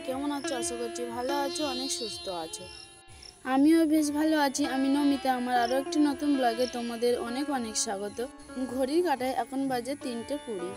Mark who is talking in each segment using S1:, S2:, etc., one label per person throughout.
S1: কেমন আছো? আশা করছি ভালো আছো, অনেক সুস্থ আছো। আমিও বেশ ভালো আছি। আমি নমিতা। আমার আরও একটি নতুন ব্লগে তোমাদের অনেক অনেক স্বাগত। ঘড়ির কাঁটায় এখন বাজে 3:20।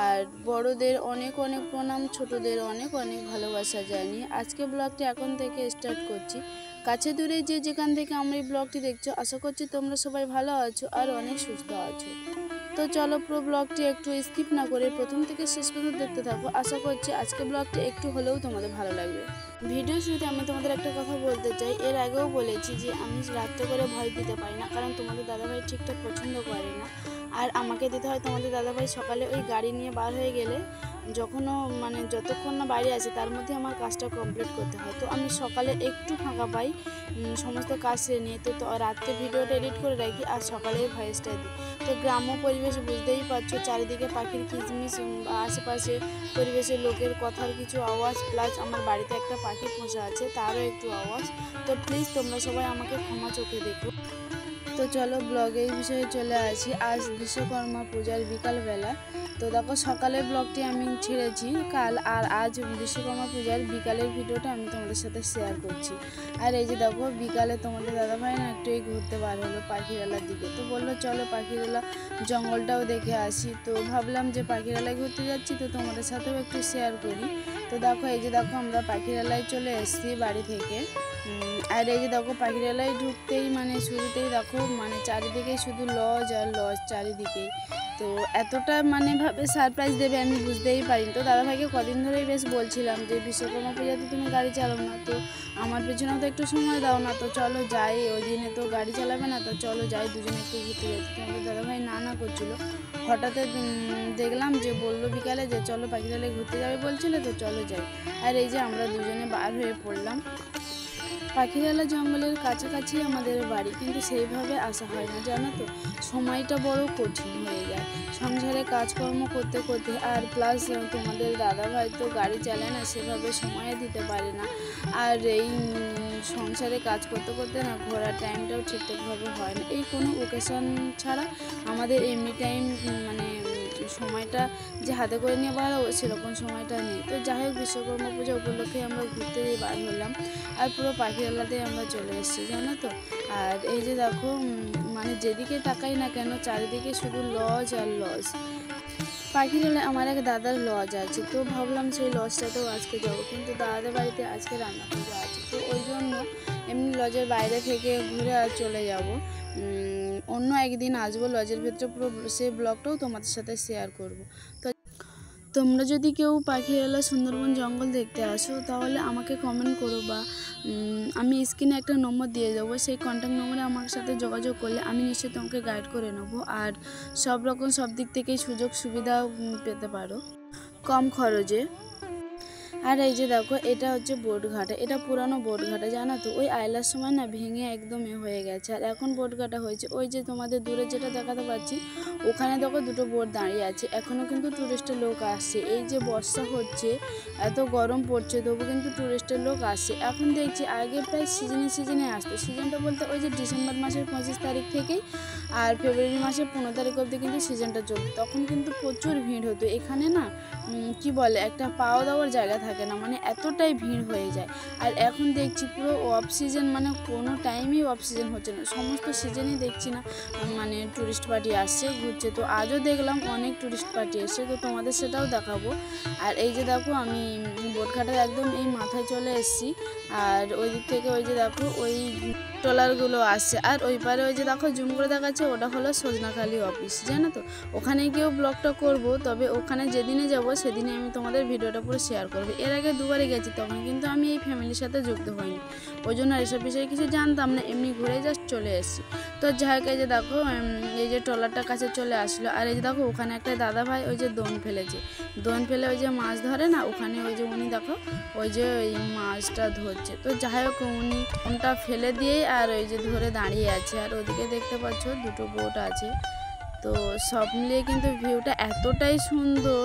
S1: আর বড়দের অনেক অনেক প্রণাম, ছোটদের অনেক অনেক ভালোবাসা জানিয়ে আজকে ব্লগটি এখন থেকে স্টার্ট করছি। কাছে দূরে যে যেখান থেকে আমরা এই ব্লগটি দেখছো, আশা করছি তোমরা সবাই ভালো আছো আর অনেক সুস্থ আছো। তো চলো পুরো ব্লগটি একটু স্কিপ না করে প্রথম থেকে শেষ পর্যন্ত দেখতে থাকো। আশা করছি আজকে ব্লগটি একটু হলেও তোমাদের ভালো লাগবে। ভিডিও শুরুতে আমি তোমাদের একটা কথা বলতে চাই। এর আগেও বলেছি যে আমি রাত্রে করে ভয়েস দিতে পারি না, কারণ তোমাদের দাদাভাই ঠিকঠাক পছন্দ করে না। আর আমাকে দিতে হয় তোমাদের দাদাভাই সকালে ওই গাড়ি নিয়ে বার হয়ে গেলে, যতক্ষণ না বাড়ি আসে তার মধ্যে আমার কাজটা কমপ্লিট করতে হয়। তো আমি সকালে একটু ফাঁকা পাই সমস্ত কাজ সেরে নিয়ে, তো রাত্রে ভিডিওটা এডিট করে রাখি আর সকালেই ভয়েসটা দিই। তো গ্রাম্য পরিবেশ বুঝতেই পারছো, চারিদিকে পাখির কিচমিচ, আশেপাশে পরিবেশের লোকের কথার কিছু আওয়াজ, প্লাস আমার বাড়িতে একটা পাখি পোষা আছে তারও একটু আওয়াজ। তো প্লিজ তোমরা সবাই আমাকে ক্ষমা চোখে দেখো। তো চলো ব্লগে এই বিষয়ে চলে আসি। আজ বিশ্বকর্মা পূজার বিকালবেলা। তো দেখো সকালের ব্লগটি আমি ছেড়েছি কাল, আর আজ বিশ্বকর্মা পূজার বিকালের ভিডিওটা আমি তোমাদের সাথে শেয়ার করছি। আর এই যে দেখো বিকালে তোমাদের দাদাভাই না একটু ঘুরতে বার হলো পাখিরালার দিকে। তো বললো চলো পাখিরালা জঙ্গলটাও দেখে আসি। তো ভাবলাম যে পাখিরালায় ঘুরতে যাচ্ছি, তো তোমাদের সাথেও একটু শেয়ার করি। তো দেখো এই যে দেখো আমরা পাখিরালায় চলে এসেছি বাড়ি থেকে। আর এই যে দেখো পাখিরালায় ঢুকতেই শুরুতেই দেখো চারিদিকেই শুধু লজ আর লজ চারিদিকেই। তো এতটা ভাবে সারপ্রাইজ দেবে আমি বুঝতেই পারিনি। তো দাদাভাইকে কদিন ধরেই বেশ বলছিলাম যে বিশ্বকর্মা পূজাতে তুমি গাড়ি চালাও না, তো আমার পেছনেও তো একটু সময় দাও না, তো চলো যাই, ওই দিনে তো গাড়ি চালাবে না, তো চলো যাই দুজনে একটু ঘুরতে যাই। তোমাদের দাদাভাই না করছিলো। হঠাৎ দেখলাম যে বললো বিকালে যে চলো পাখিরালায় ঘুরতে যাবে বলছিল, তো চলো যাই। আর এই যে আমরা দুজনে বার হয়ে পড়লাম। পাখিরালা জঙ্গলের কাছাকাছি আমাদের বাড়ি, কিন্তু সেইভাবে আসা হয় না জানো তো। সময়টা বড় কঠিন হয়ে যায় সংসারে কাজকর্ম করতে করতে। আর প্লাস তোমাদের দাদাভাই তো গাড়ি চালায় না, সেভাবে সময় দিতে পারে না। আর এই সংসারে কাজ করতে করতে না ঘোরার টাইমটাও ঠিকঠাকভাবে হয় না। এই কোনো ওকেশন ছাড়া আমাদের এমনি টাইম সময়টা যে হাতে করে নিয়ে বার হবো সেরকম সময়টা নেই। তো যাই হোক বিশ্বকর্মা পূজা উপলক্ষে আমরা ঘুরতে বার হলাম, আর পুরো পাখিরালাতে আমরা চলে এসেছি জানো তো। আর এই যে দেখো যেদিকে তাকাই না কেন চারিদিকে শুধু লজ আর লজ। পাখিরালায় আমার এক দাদার লজ আছে, তো ভাবলাম সেই লজটাতেও আজকে যাবো, কিন্তু দাদাদের বাড়িতে আজকে রান্না পূজা আছে, তো ওই জন্য এমনি লজের বাইরে থেকে ঘুরে আর চলে যাব। অন্য একদিন আসবো লজের ভেতরে, পুরো সেই ব্লগটাও তোমাদের সাথে শেয়ার করব। তো তোমরা যদি কেউ পাখিরালা সুন্দরবন জঙ্গল দেখতে আসো তাহলে আমাকে কমেন্ট করো, বা আমি স্ক্রিনে একটা নম্বর দিয়ে দেবো। সেই কন্ট্যাক্ট নম্বরে আমার সাথে যোগাযোগ করলে আমি নিশ্চয়ই তোমাকে গাইড করে নেবো, আর সব দিক থেকেই সুযোগ সুবিধা পেতে পারো কম খরচে। আর এই যে দেখো এটা হচ্ছে বোটঘাটা, এটা পুরানো বোটঘাটা জানো তো। ওই আইলার সময় না ভেঙে একদম হয়ে গেছে, আর এখন বোটঘাটা হয়েছে। ওই যে তোমাদের দূরে যেটা দেখাতে পাচ্ছি ওখানে দেখো দুটো বোট দাঁড়িয়ে আছে, এখনও কিন্তু টুরিস্টের লোক আসছে। এই যে বর্ষা হচ্ছে, এত গরম পড়ছে, তবু কিন্তু টুরিস্টের লোক আসছে। এখন দেখছি আগে প্রায় সিজনে আসতো। সিজনটা বলতে ওই যে ডিসেম্বর মাসের 25 তারিখ থেকেই আর ফেব্রুয়ারি মাসের 15 তারিখ অবধি কিন্তু সিজনটা চলতো। তখন কিন্তু প্রচুর ভিড় হতো এখানে না, কি বলে একটা পাওয়া দাওয়ার জায়গা থাকে না, এতটাই ভিড় হয়ে যায়। আর এখন দেখছি পুরো অফ সিজন, কোনো টাইমেই অফ সিজন হচ্ছে না, সমস্ত সিজনেই দেখছি না টুরিস্ট পার্টি আসছে ঘুরছে। তো আজও দেখলাম অনেক টুরিস্ট পার্টি এসছে, তো তোমাদের সেটাও দেখাবো। আর এই যে দেখো আমি বোটঘাটার একদম এই মাথায় চলে এসেছি, আর ওই দিক থেকে ওই যে দেখো ওই ট্রলারগুলো আসছে। আর ওই পারে ওই যে দেখো জুম করে দেখাচ্ছে ওটা হলো সজনাখালি অফিস জানো তো। ওখানে গিয়েও ব্লগটা করব, তবে ওখানে যেদিনে যাব সেদিনে আমি তোমাদের ভিডিওটা পুরো শেয়ার করবো। এর আগে দুবারই গেছি, তখন কিন্তু আমি এই ফ্যামিলির সাথে যুক্ত হইনি, ওই জন্য এসব বিষয়ে কিছু জানতাম না, এমনি ঘুরে জাস্ট চলে এসেছি। তো যাই হোক এই যে দেখো এই যে ট্রলারটার কাছে চলে আসলো, আর এই যে দেখো ওখানে একটা দাদা ভাই ওই যে দোন ফেলেছে, দোন ফেলে ওই যে মাছ ধরে না, ওখানে ওই যে উনি দেখো ওই যে ওই মাছটা ধরছে। তো যাই হোক উনি দোনটা ফেলে দিয়েই আর ওই যে ধরে দাঁড়িয়ে আছে, আর ওদিকে দেখতে পাচ্ছ দুটো বোট আছে। তো সব মিলিয়ে কিন্তু ভিউটা এতটাই সুন্দর,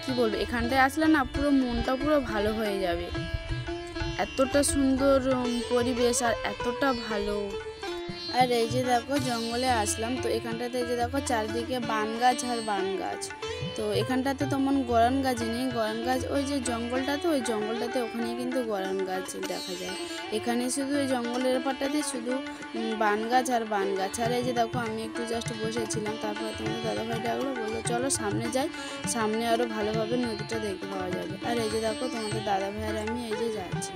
S1: কি বলবো, এখানটায় আসলে না পুরো মনটা পুরো ভালো হয়ে যাবে। এতটা সুন্দর পরিবেশ আর এতটা ভালো। আর এই যে দেখো জঙ্গলে আসলাম, তো এখানটাতে এই যে দেখো চারিদিকে বান গাছ আর বান গাছ। তো এখানটাতে তেমন গরান গাছ নেই, গরান গাছ ওই যে জঙ্গলটাতে, ওই জঙ্গলটাতে ওখানেই কিন্তু গরান গাছ দেখা যায়। এখানে শুধু ওই জঙ্গলের পাটাতে শুধু বান গাছ আর বান গাছ। আর এই যে দেখো আমি একটু জাস্ট বসেছিলাম, তারপরে তোমাদের দাদাভাই ডাকলো, বললো চলো সামনে যাই, সামনে আরও ভালোভাবে নদীটা দেখতে পাওয়া যাবে। আর এই যে দেখো তোমাদের দাদাভাই আর আমি এই যে যাচ্ছি।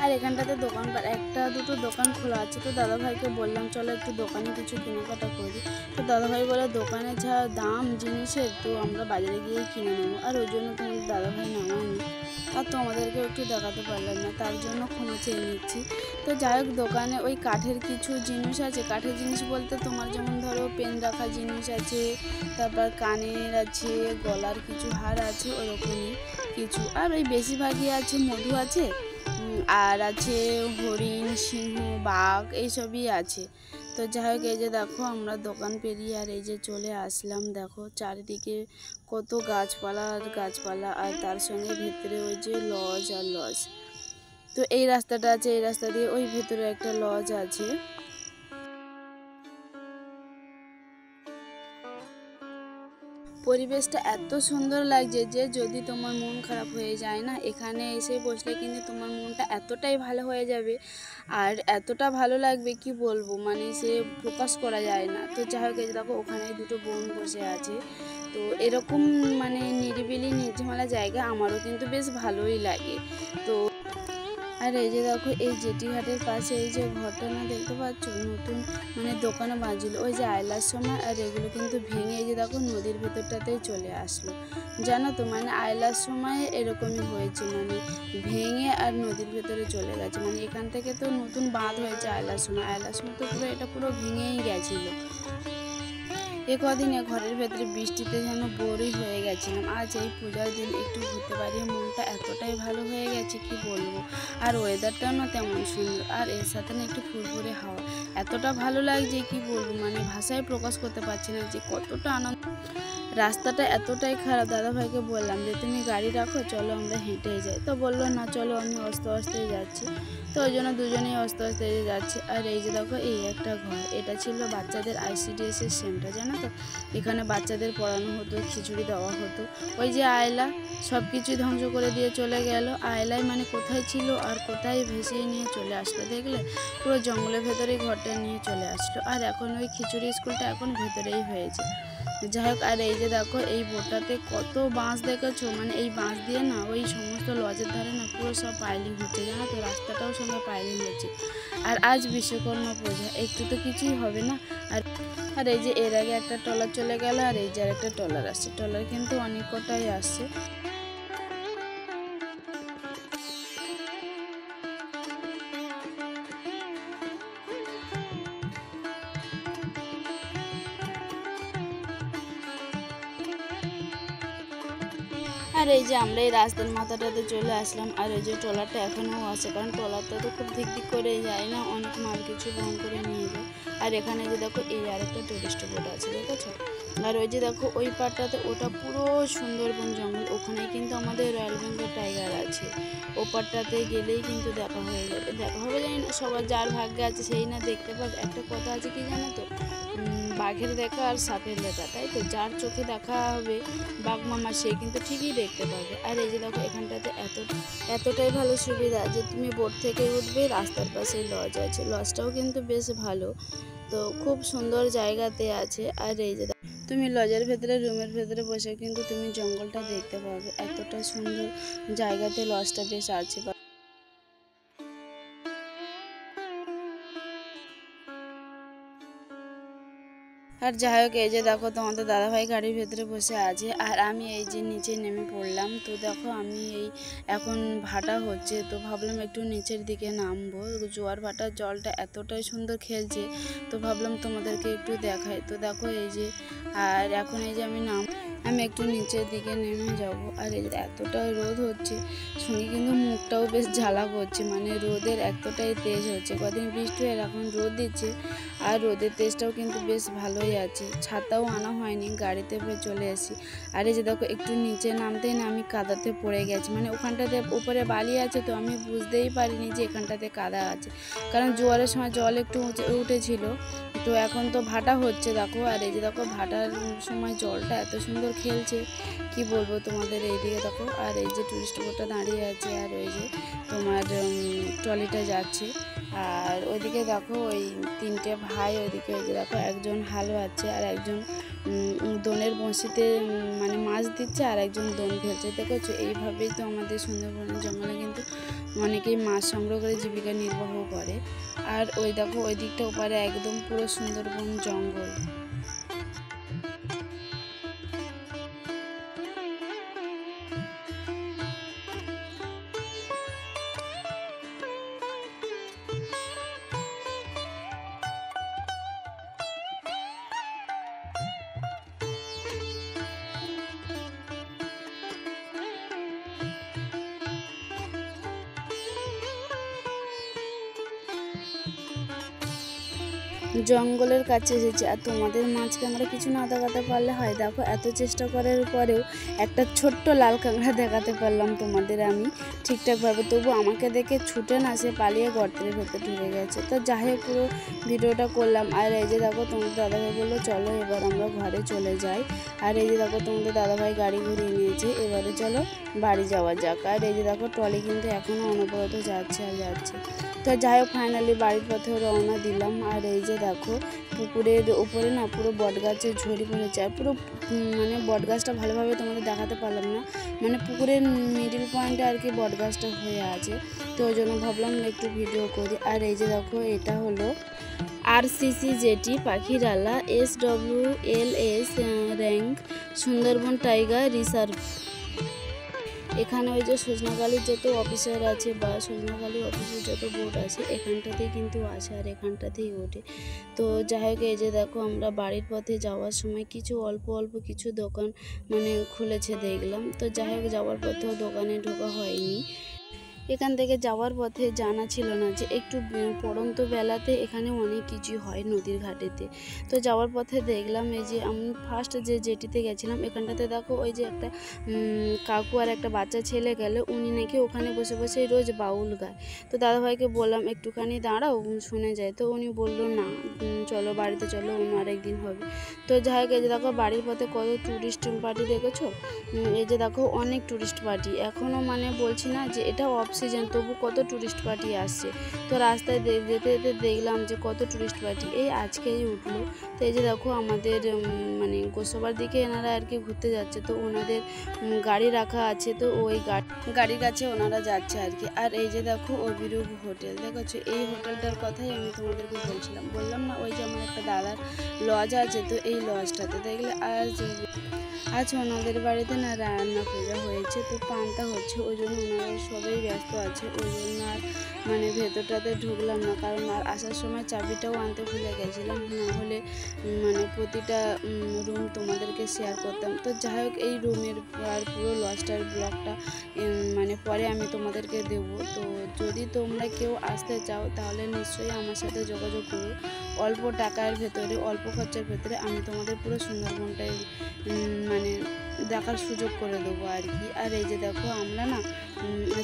S1: আর এখানটাতে দোকানপাট একটা দুটো দোকান খোলা আছে, তো দাদাভাইকে বললাম চলো একটু দোকানে কিছু কেনাকাটা করি। তো দাদাভাই বলে দোকানে যা দাম জিনিসের, তো আমরা বাজারে গিয়েই কিনে নেবো। আর ওই জন্য তোমাদের দাদাভাই নামায়নি, আর তোমাদেরকে একটু দেখাতে পারলাম না, তার জন্য ক্ষমা চেয়ে নিচ্ছি। তো যাই হোক, দোকানে ওই কাঠের কিছু জিনিস আছে, কাঠের জিনিস বলতে তোমার যেমন ধরো পেন রাখার জিনিস আছে, তারপর কানের আছে, গলার কিছু হার আছে, ওরকমই কিছু। আর ওই বেশিরভাগই আছে মধু আছে, আর আছে হরিণ, সিংহ, বাঘ, এইসবই আছে। তো যাই হোক, এই যে দেখো আমরা দোকান পেরিয়ে আর এই যে চলে আসলাম। দেখো চারিদিকে কত গাছপালা আর গাছপালা, আর তার সঙ্গে ভেতরে ওই যে লজ আর লজ। তো এই রাস্তাটা আছে, এই রাস্তা দিয়ে ওই ভেতরে একটা লজ আছে। পরিবেশটা এত সুন্দর লাগছে যে যদি তোমার মন খারাপ হয়ে যায় না, এখানে এসে বসলে কিন্তু তোমার মনটা এতটাই ভালো হয়ে যাবে, আর এতটা ভালো লাগবে কি বলবো, মানে সে প্রকাশ করা যায় না। তো যাই হোক, এই যে দেখো ওখানে দুটো বোন বসে আছে। তো এরকম মানে নিরিবিলি নির্জনলা জায়গা আমারও কিন্তু বেশ ভালোই লাগে। তো আর এই যে দেখো এই জেটিঘাটের পাশে এই যে ঘরটা না দেখতে পাচ্ছ, নতুন মানে দোকানে বাঁধছিল ওই যে আইলার সময়, আর এগুলো কিন্তু ভেঙে এই যে দেখো নদীর ভেতরটাতেই চলে আসলো। জানো তো মানে আইলার সময় এরকমই হয়েছে, মানে ভেঙে আর নদীর ভেতরে চলে গেছে। মানে এখান থেকে তো নতুন বাঁধ হয়েছে আইলার সময়, আইলার সময় তো পুরো এটা পুরো ভেঙেই গেছিলো। এ কদিনে ঘরের ভেতরে বৃষ্টিতে যেন বোরই হয়ে গেছিলাম। আজ এই পূজার দিন একটু ঘুরতে পারিয়ে মনটা এতটাই ভালো হয়ে গেছে কি বলবো। আর ওয়েদারটাও না তেমন সুন্দর, আর এর সাথে না একটু ফুরফুরে হাওয়া, এতটা ভালো লাগছে কি বলবো, মানে ভাষায় প্রকাশ করতে পারছি না যে কতটা আনন্দ। রাস্তাটা এতটাই খারাপ, দাদাভাইকে বললাম যে তুমি গাড়ি রাখো, চলো আমরা হেঁটেই যাই। তো বললো না চলো আমি আস্তে আস্তেই যাচ্ছি। তো ওই জন্য দুজনেই আস্তে আস্তে যাচ্ছি। আর এই যে দেখো এই একটা ঘর, এটা ছিল বাচ্চাদের ICDS সেন্টার, জানো তো। এখানে বাচ্চাদের পড়ানো হতো, খিচুড়ি দেওয়া হতো। ওই যে আয়লা সব কিছুই ধ্বংস করে দিয়ে চলে গেল। আয়লায় মানে কোথায় ছিল আর কোথায় ভেসিয়ে নিয়ে চলে আসলো, দেখলে পুরো জঙ্গলের ভেতরেই ঘরটা নিয়ে চলে আসলো। আর এখন ওই খিচুড়ি স্কুলটা এখন ভেতরেই হয়েছে। যাই হোক, আর এই যে দেখো এই বোটটাতে কত বাঁশ দেখেছো, মানে এই বাঁশ দিয়ে না ওই সমস্ত লজের ধারে না পুরো সব পাইলিং হচ্ছে, জানো তো, রাস্তাটাও সঙ্গে পাইলিং হচ্ছে। আর আজ বিশ্বকর্মা পূজা, একটু তো কিছুই হবে না। আর আর এই যে এর আগে একটা ট্রলার চলে গেল, আর এই যে আর একটা ট্রলার আসছে, ট্রলার কিন্তু অনেক কটাই আসছে। আর এই যে আমরা এই রাস্তার মাথাটাতে চলে আসলাম, আর এই যে ট্রলারটা এখনও আছে, কারণ ট্রলারটা তো খুব দিক দিক করে যায় না, অনেক মাল কিছু বহন করে নিয়ে যায়। আর এখানে যে দেখো এই আরেকটা টুরিস্ট বোট আছে, দেখেছো। আর ওই যে দেখো ওই পাটটাতে, ওটা পুরো সুন্দরবন জঙ্গল, ওখানে কিন্তু আমাদের রয়্যাল বেঙ্গল টাইগার আছে। ও পাটটাতে গেলেই কিন্তু দেখা হয়ে যাবে, দেখা হবে জানি না, সবার যার ভাগ্যে আছে সেই না দেখতে পাবে। একটা কথা আছে কি জানো তো, বাঘের দেখা আর সাপের দেখা, তাই তো, যার চোখে দেখা হবে বাঘ মামা সে কিন্তু ঠিকই দেখতে পাবে। আর এই যে দেখো এখানটাতে এতটাই ভালো সুবিধা যে তুমি বোট থেকে উঠবে, রাস্তার পাশে লজ আছে, লজটাও কিন্তু বেশ ভালো, তো খুব সুন্দর জায়গাতে আছে। আর এই যে তুমি লজের ভেতরে রুমের ভেতরে বসে কিন্তু তুমি জঙ্গলটা দেখতে পাবে, এতটা সুন্দর জায়গাতে লজটা বেশ আছে। আর যাই হোক, এই যে দেখো তোমাদের দাদাভাই গাড়ির ভেতরে বসে আছে, আর আমি এই যে নিচে নেমে পড়লাম। তো দেখো আমি এই এখন ভাটা হচ্ছে, তো ভাবলাম একটু নিচের দিকে নামবো, জোয়ার ভাটার জলটা এতটাই সুন্দর খেলছে, তো ভাবলাম তোমাদেরকে একটু দেখাই। তো দেখো এই যে, আর এখন এই যে আমি একটু নিচের দিকে নেমে যাব। আর এই এতটা রোদ হচ্ছে, সঙ্গে কিন্তু মুখটাও বেশ ঝালা করছে, মানে রোদের এতটাই তেজ হচ্ছে, কদিন বৃষ্টি হয়ে এখন রোদ দিচ্ছে। আর রোদের তেজটাও কিন্তু বেশ ভালোই আছে। ছাতাও আনা হয়নি, গাড়িতে চলে এসেছি। আর এই যে দেখো একটু নিচে নামতেই না আমি কাদাতে পড়ে গেছি, মানে ওখানটাতে উপরে বালি আছে তো আমি বুঝতেই পারিনি যে এখানটাতে কাদা আছে, কারণ জোয়ারের সময় জল একটু উঠেছিল। তো এখন তো ভাটা হচ্ছে দেখো, আর এই যে দেখো ভাটার সময় জলটা এত সুন্দর খেলছে কি বলবো তোমাদের। এইদিকে দেখো, আর এই যে টুরিস্ট বোটটা দাঁড়িয়ে আছে, আর ওই যে তোমার ট্রলিটা যাচ্ছে। আর ওইদিকে দেখো ওই 3টে ভাই, ওইদিকে ওই যে দেখো একজন হালো আছে, আর একজন দোনের বঁশিতে মানে মাছ দিচ্ছে, আর একজন দোন ফেলছে। দেখেছো, এইভাবেই তো আমাদের সুন্দরবনের জঙ্গলে কিন্তু অনেকেই মাছ সংগ্রহ করে জীবিকা নির্বাহ করে। আর ওই দেখো ওই দিকটা ওপারে একদম পুরো সুন্দরবন জঙ্গল। জঙ্গলের কাছে এসেছি, আর তোমাদের মাছ কাঁকড়া কিছু না দেখাতে পারলে হয়। দেখো এত চেষ্টা করার পরেও একটা ছোট্ট লাল কাঁকড়া দেখাতে পারলাম তোমাদের আমি ঠিকঠাকভাবে, তবু আমাকে দেখে ছুটে না সে পালিয়ে গর্তের ভেতর ঢুকে গেছে। তো যাই হোক পুরো ভিডিওটা করলাম। আর এই যে দেখো তোমাদের দাদাভাই বললো চলো এবার আমরা ঘরে চলে যাই। আর এই যে দেখো তোমাদের দাদাভাই গাড়ি ঘুরিয়ে নিয়েছে, এবারে চলো বাড়ি যাওয়া যাক। আর এই যে দেখো ট্রলি কিন্তু এখনও অনবরত যাচ্ছে আর যাচ্ছে। তো যাই হোক ফাইনালি বাড়ির পথে রওনা দিলাম। আর এই যে দেখো পুকুরের উপরে না পুরো বটগাছের ঝড়ি পড়েছে, আর পুরো মানে বটগাছটা ভালোভাবে তোমাদের দেখাতে পারলাম না, মানে পুকুরের মিডিল পয়েন্টে আর কি বটগাছটা হয়ে আছে, তো ওই জন্য ভাবলাম একটু ভিডিও করি। আর এই যে দেখো এটা হলো RCC jetty Pakhiralaya SWLS rank Sundarban tiger reserve. এখানে ওই যে সজনাখালির যত অফিসার আছে বা সজনাখালির অফিসের যত বোট আছে এখানটাতেই কিন্তু আসে, আর এখানটাতেই ওঠে। তো যাই হোক এই যে দেখো আমরা বাড়ির পথে যাওয়ার সময় কিছু অল্প অল্প কিছু দোকান মানে খুলেছে দেখলাম। তো যাই হোক যাওয়ার পথেও দোকানে ঢোকা হয়নি। এখান থেকে যাওয়ার পথে জানা ছিল না যে একটু পড়ন্ত বেলাতে এখানে অনেক কিছুই হয় নদীর ঘাটেতে। তো যাওয়ার পথে দেখলাম এই যে আমি ফার্স্ট যে জেটিতে গেছিলাম এখানটাতে দেখো ওই যে একটা কাকু আর একটা বাচ্চা ছেলে গেল, উনি নাকি ওখানে বসে বসে রোজ বাউল গায়। তো দাদাভাইকে বললাম একটুখানি দাঁড়াও শুনে যায়, তো উনি বললো না চলো বাড়িতে চলো, অন্য আরেকদিন হবে। তো যাই হোক এই যে দেখো বাড়ির পথে কত টুরিস্ট পার্টি দেখেছো, এই যে দেখো অনেক টুরিস্ট পার্টি এখনও, মানে বলছি না যে এটা অফ সিজন তবু কত টুরিস্ট পার্টি আসছে। তো রাস্তায় যেতে যেতে দেখলাম যে কত টুরিস্ট পার্টি এই আজকেই উঠলো। তো এই যে দেখো আমাদের মানে গোসাবার দিকে এনারা আর কি ঘুরতে যাচ্ছে, তো ওনাদের গাড়ি রাখা আছে, তো ওই গাড়ির কাছে ওনারা যাচ্ছে আর কি। আর এই যে দেখো অভিরূপ হোটেল দেখেছো, এই হোটেলটার কথাই আমি তোমাদেরকে বললাম না ওই যে আমার একটা দাদার লজ আছে, তো এই লজটাতে দেখলে আজ ওনাদের বাড়িতে না রান্না পূজা হয়েছে, তো পান্তা হচ্ছে, ওই জন্য ওনারা সবাই ব্যস্ত আছে, ওই জন্য আর মানে ভেতরটাতে ঢুকলাম না, কারণ আর আসার সময় চাবিটাও আনতে ভুলে গেছিলাম, না হলে মানে প্রতিটা রুম তোমাদেরকে শেয়ার করতাম। তো যাই হোক এই রুমের আর পুরো লজটার ব্লগটা মানে পরে আমি তোমাদেরকে দেবো। তো যদি তোমরা কেউ আসতে চাও তাহলে নিশ্চয়ই আমার সাথে যোগাযোগ করো। অল্প টাকার ভেতরে অল্প খরচার ভেতরে আমি তোমাদের পুরো সুন্দরবনটাই মানে দেখার সুযোগ করে দেবো আর কি। আর এই যে দেখো আমরা না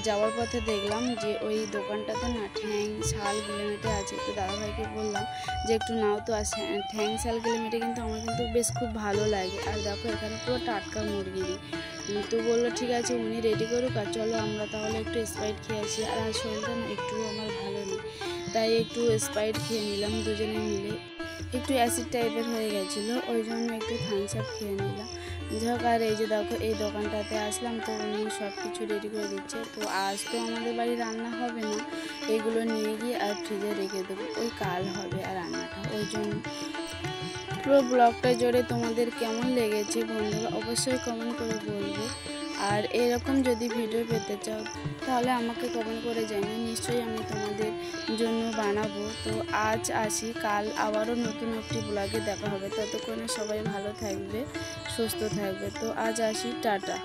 S1: যাওয়ার পথে দেখলাম যে ওই দোকানটাতে না ঠ্যাং শাল গিলেমেটে আছে, তো দাদাভাইকে বললাম যে একটু নাও তো আসে। ঠ্যাং শাল গিলেমেটে কিন্তু আমার কিন্তু বেশ খুব ভালো লাগে। আর দেখো এখানে পুরো টাটকা মুরগি দিই, তো বললো ঠিক আছে উনি রেডি করুক, আর চলো আমরা তাহলে একটু স্প্রাইট খেয়ে আসি। আর শরীরটা না একটু আমার ভালো নেই, তাই একটু স্প্রাইট খেয়ে নিলাম দুজনে মিলে। একটু অ্যাসিড টাইপের হয়ে গেছিলো, ওই জন্য একটু থামস আপ খেয়ে নিলাম। যাক আর এই যে দেখো এই দোকানটাতে আসলাম, তো উনি সব কিছু রেডি করে দিচ্ছে। তো আজ তো আমাদের বাড়ি রান্না হবে না, এগুলো নিয়ে গিয়ে আর ফ্রিজে রেখে দেবো, ওই কাল হবে আর রান্নাটা। ওই জন্য পুরো ব্লগটা জুড়ে তোমাদের কেমন লেগেছে বন্ধুরা অবশ্যই কমেন্ট করে বলবে। আর এরকম যদি ভিডিও পেতে চাও তাহলে আমাকে কমেন্ট করে জানিয়ে, নিশ্চয়ই আমি তোমাদের জন্য বানাবো। তো আজ আসি, কাল আবারও নতুন একটি ব্লগে দেখা হবে, ততক্ষণে সবাই ভালো থাকবে সুস্থ থাকবে। তো আজ আসি, টাটা।